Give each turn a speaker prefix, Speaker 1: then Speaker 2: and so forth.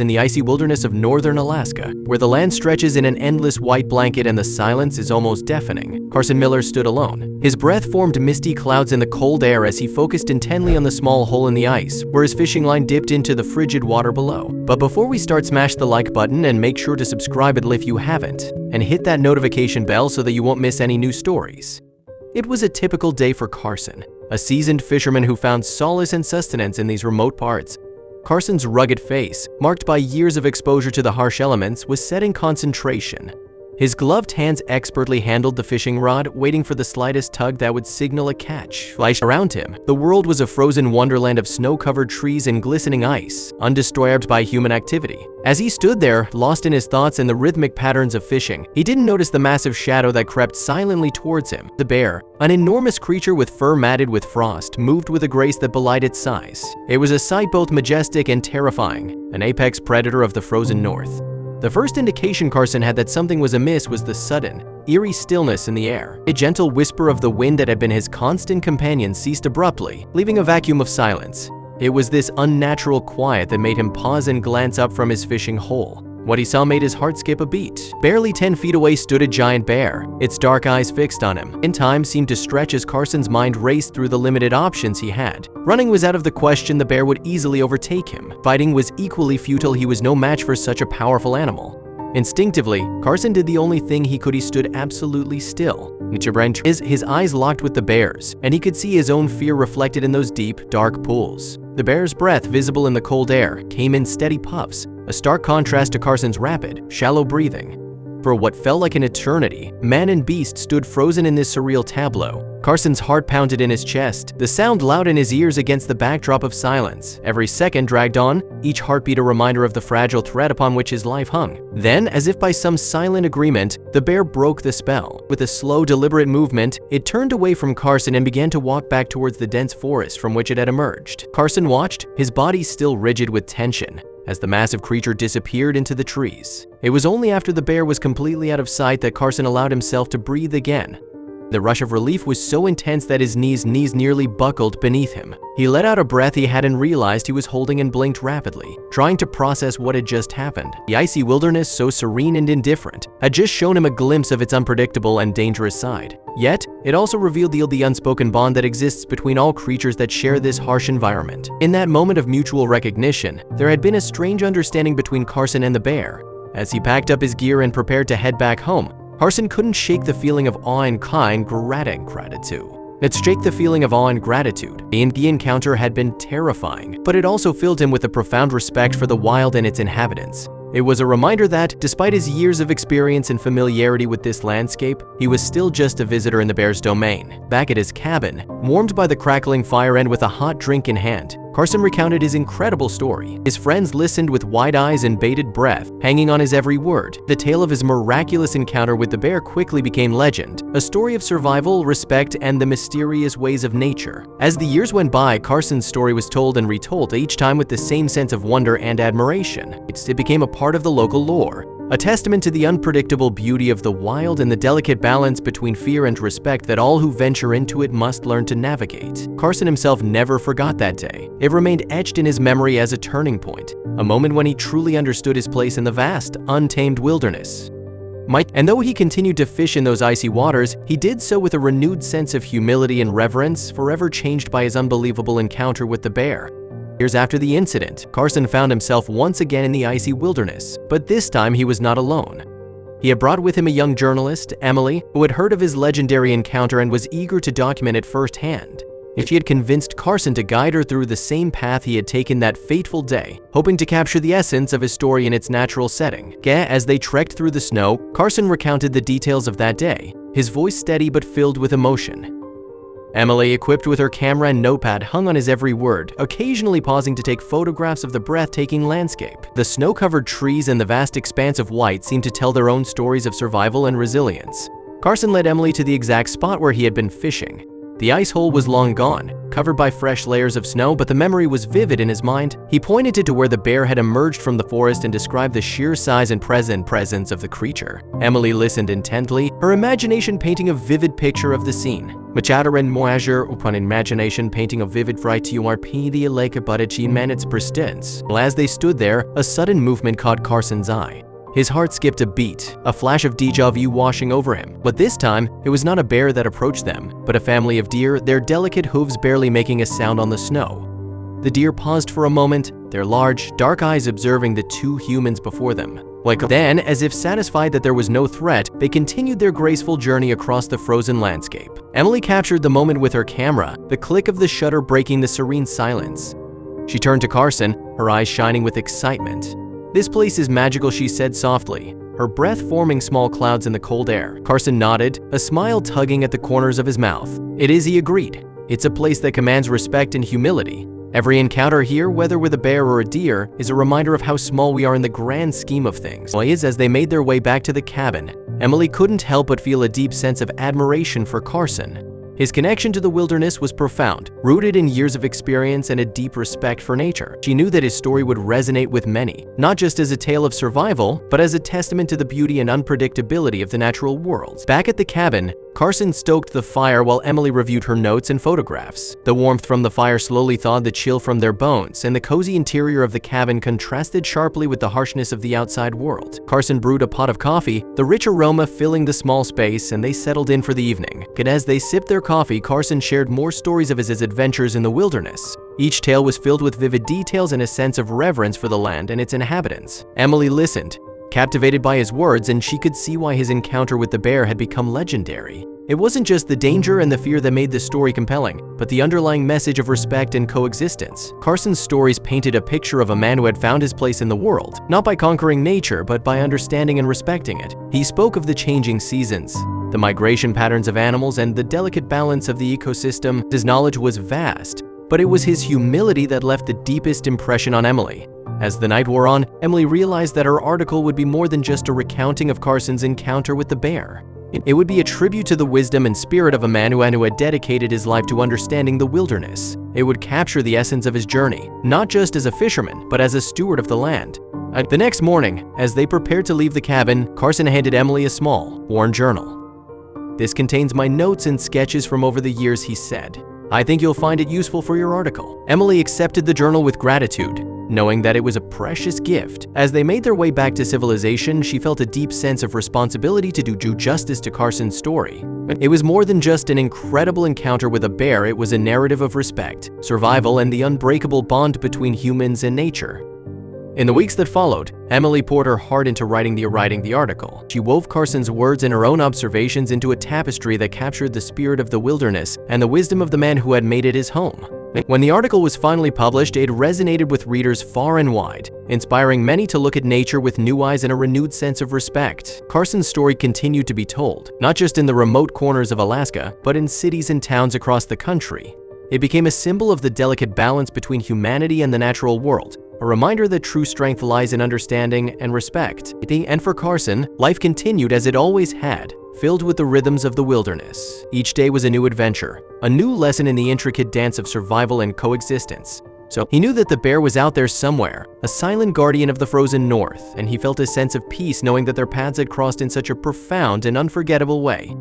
Speaker 1: In the icy wilderness of northern Alaska, where the land stretches in an endless white blanket and the silence is almost deafening, Carson Miller stood alone. His breath formed misty clouds in the cold air as he focused intently on the small hole in the ice, where his fishing line dipped into the frigid water below. But before we start, smash the like button and make sure to subscribe if you haven't, and hit that notification bell so that you won't miss any new stories. It was a typical day for Carson, a seasoned fisherman who found solace and sustenance in these remote parts. Carson's rugged face, marked by years of exposure to the harsh elements, was set in concentration. His gloved hands expertly handled the fishing rod, waiting for the slightest tug that would signal a catch. Around him, the world was a frozen wonderland of snow-covered trees and glistening ice, undisturbed by human activity. As he stood there, lost in his thoughts and the rhythmic patterns of fishing, he didn't notice the massive shadow that crept silently towards him. The bear, an enormous creature with fur matted with frost, moved with a grace that belied its size. It was a sight both majestic and terrifying, an apex predator of the frozen north. The first indication Carson had that something was amiss was the sudden, eerie stillness in the air. A gentle whisper of the wind that had been his constant companion ceased abruptly, leaving a vacuum of silence. It was this unnatural quiet that made him pause and glance up from his fishing hole. What he saw made his heart skip a beat. Barely 10 feet away stood a giant bear, its dark eyes fixed on him. And time seemed to stretch as Carson's mind raced through the limited options he had. Running was out of the question, the bear would easily overtake him. Fighting was equally futile, he was no match for such a powerful animal. Instinctively, Carson did the only thing he could. He stood absolutely still. His eyes locked with the bear's, and he could see his own fear reflected in those deep, dark pools. The bear's breath, visible in the cold air, came in steady puffs, a stark contrast to Carson's rapid, shallow breathing. For what felt like an eternity, man and beast stood frozen in this surreal tableau. Carson's heart pounded in his chest, the sound loud in his ears against the backdrop of silence. Every second dragged on, each heartbeat a reminder of the fragile thread upon which his life hung. Then, as if by some silent agreement, the bear broke the spell. With a slow, deliberate movement, it turned away from Carson and began to walk back towards the dense forest from which it had emerged. Carson watched, his body still rigid with tension, as the massive creature disappeared into the trees. It was only after the bear was completely out of sight that Carson allowed himself to breathe again. The rush of relief was so intense that his knees nearly buckled beneath him. He let out a breath he hadn't realized he was holding and blinked rapidly, trying to process what had just happened. The icy wilderness, so serene and indifferent, had just shown him a glimpse of its unpredictable and dangerous side. Yet, it also revealed the unspoken bond that exists between all creatures that share this harsh environment. In that moment of mutual recognition, there had been a strange understanding between Carson and the bear. As he packed up his gear and prepared to head back home, Carson couldn't shake the feeling of awe and gratitude. The encounter had been terrifying, but it also filled him with a profound respect for the wild and its inhabitants. It was a reminder that, despite his years of experience and familiarity with this landscape, he was still just a visitor in the bear's domain. Back at his cabin, warmed by the crackling fire and with a hot drink in hand, Carson recounted his incredible story. His friends listened with wide eyes and bated breath, hanging on his every word. The tale of his miraculous encounter with the bear quickly became legend, a story of survival, respect, and the mysterious ways of nature. As the years went by, Carson's story was told and retold, each time with the same sense of wonder and admiration. It became a part of the local lore, a testament to the unpredictable beauty of the wild and the delicate balance between fear and respect that all who venture into it must learn to navigate. Carson himself never forgot that day. It remained etched in his memory as a turning point, a moment when he truly understood his place in the vast, untamed wilderness. And though he continued to fish in those icy waters, he did so with a renewed sense of humility and reverence, forever changed by his unbelievable encounter with the bear. Years after the incident, Carson found himself once again in the icy wilderness, but this time he was not alone. He had brought with him a young journalist, Emily, who had heard of his legendary encounter and was eager to document it firsthand. She had convinced Carson to guide her through the same path he had taken that fateful day, hoping to capture the essence of his story in its natural setting. As they trekked through the snow, Carson recounted the details of that day, his voice steady but filled with emotion. Emily, equipped with her camera and notepad, hung on his every word, occasionally pausing to take photographs of the breathtaking landscape. The snow-covered trees and the vast expanse of white seemed to tell their own stories of survival and resilience. Carson led Emily to the exact spot where he had been fishing. The ice hole was long gone, covered by fresh layers of snow, but the memory was vivid in his mind. He pointed to where the bear had emerged from the forest and described the sheer size and presence of the creature. Emily listened intently, her imagination painting a vivid picture of the scene. Macharan moager upon imagination painting a vivid fright the lake butachin man its persistence. As they stood there, a sudden movement caught Carson's eye. His heart skipped a beat, a flash of déjà vu washing over him. But this time, it was not a bear that approached them, but a family of deer, their delicate hooves barely making a sound on the snow. The deer paused for a moment, their large, dark eyes observing the two humans before them. Then, as if satisfied that there was no threat, they continued their graceful journey across the frozen landscape. Emily captured the moment with her camera, the click of the shutter breaking the serene silence. She turned to Carson, her eyes shining with excitement. "This place is magical," she said softly, her breath forming small clouds in the cold air. Carson nodded, a smile tugging at the corners of his mouth. "It is," he agreed. "It's a place that commands respect and humility. Every encounter here, whether with a bear or a deer, is a reminder of how small we are in the grand scheme of things." As they made their way back to the cabin, Emily couldn't help but feel a deep sense of admiration for Carson. His connection to the wilderness was profound, rooted in years of experience and a deep respect for nature. She knew that his story would resonate with many, not just as a tale of survival, but as a testament to the beauty and unpredictability of the natural world. Back at the cabin, Carson stoked the fire while Emily reviewed her notes and photographs. The warmth from the fire slowly thawed the chill from their bones, and the cozy interior of the cabin contrasted sharply with the harshness of the outside world. Carson brewed a pot of coffee, the rich aroma filling the small space, and they settled in for the evening. And as they sipped their coffee, Carson shared more stories of his adventures in the wilderness. Each tale was filled with vivid details and a sense of reverence for the land and its inhabitants. Emily listened, captivated by his words, and she could see why his encounter with the bear had become legendary. It wasn't just the danger and the fear that made the story compelling, but the underlying message of respect and coexistence. Carson's stories painted a picture of a man who had found his place in the world, not by conquering nature, but by understanding and respecting it. He spoke of the changing seasons, the migration patterns of animals, and the delicate balance of the ecosystem. His knowledge was vast, but it was his humility that left the deepest impression on Emily. As the night wore on, Emily realized that her article would be more than just a recounting of Carson's encounter with the bear. It would be a tribute to the wisdom and spirit of a man who had dedicated his life to understanding the wilderness. It would capture the essence of his journey, not just as a fisherman, but as a steward of the land. The next morning, as they prepared to leave the cabin, Carson handed Emily a small, worn journal. "This contains my notes and sketches from over the years," he said. "I think you'll find it useful for your article." Emily accepted the journal with gratitude, knowing that it was a precious gift. As they made their way back to civilization, she felt a deep sense of responsibility to do justice to Carson's story. It was more than just an incredible encounter with a bear, it was a narrative of respect, survival, and the unbreakable bond between humans and nature. In the weeks that followed, Emily poured her heart into writing the article. She wove Carson's words and her own observations into a tapestry that captured the spirit of the wilderness and the wisdom of the man who had made it his home. When the article was finally published, it resonated with readers far and wide, inspiring many to look at nature with new eyes and a renewed sense of respect. Carson's story continued to be told, not just in the remote corners of Alaska, but in cities and towns across the country. It became a symbol of the delicate balance between humanity and the natural world, a reminder that true strength lies in understanding and respect. And for Carson, life continued as it always had, filled with the rhythms of the wilderness. Each day was a new adventure, a new lesson in the intricate dance of survival and coexistence. So he knew that the bear was out there somewhere, a silent guardian of the frozen north, and he felt a sense of peace knowing that their paths had crossed in such a profound and unforgettable way.